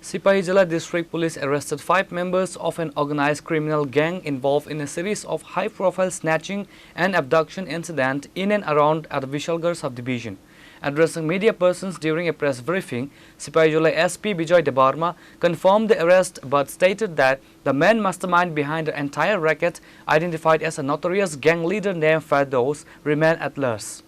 Sepahijala District Police arrested 5 members of an organized criminal gang involved in a series of high-profile snatching and abduction incidents in and around the Bishalgarh subdivision. Addressing media persons during a press briefing, Sepahijala SP Bijoy Debbarma confirmed the arrest but stated that the main mastermind behind the entire racket, identified as a notorious gang leader named Ferdous, remained at large.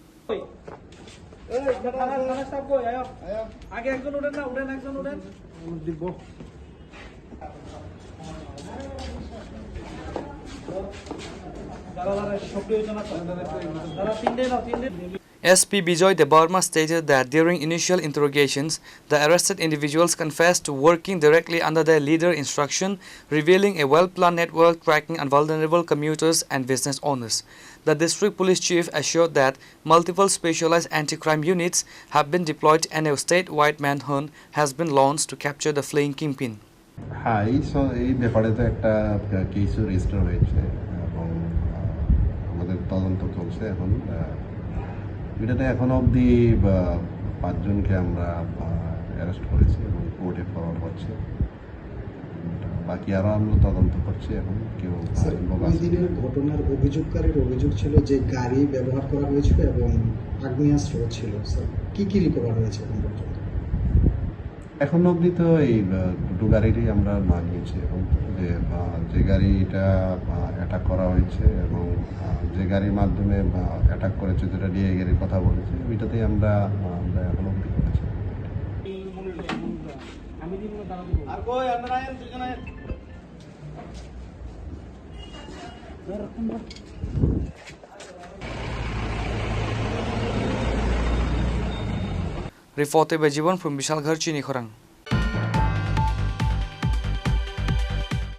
SP Bijoy Debbarma stated that during initial interrogations, the arrested individuals confessed to working directly under their leader instruction, revealing a well-planned network tracking vulnerable commuters and business owners. The district police chief assured that multiple specialized anti-crime units have been deployed and a statewide manhunt has been launched to capture the fleeing kingpin. এই ব্যাপারে তো একটা case register হয়েছে এবং আমাদের তদন্ত চলছে এখন এটাতে এখন অবধি 5 জনকে আমরা অ্যারেস্ট করেছি এবং কোর্টে ফরওয়ার্ড হচ্ছে বাকি আরো আমরা তদন্ত করছি এখন কেউ ওই দিনের ঘটনার অভিযোগকারীর অভিযোগ ছিল যে গাড়ি ব্যবহার করা হয়েছিল এবং আগ্নেয়াস্ত্র ছিল স্যার কি রিকভার হয়েছে এখন পর্যন্ত এখন অবধি তো এই দুটো গাড়িরই আমরা নিয়েছি এবং যে গাড়িটা অ্যাটাক করা হয়েছে এবং যে গাড়ির মাধ্যমে অ্যাটাক করেছে যেটা নিয়ে গাড়ির কথা বলেছে ওইটাতেই আমরা এখন অবধি করেছি Reported by Jivan from Bishalgarh, Chini, Khorang.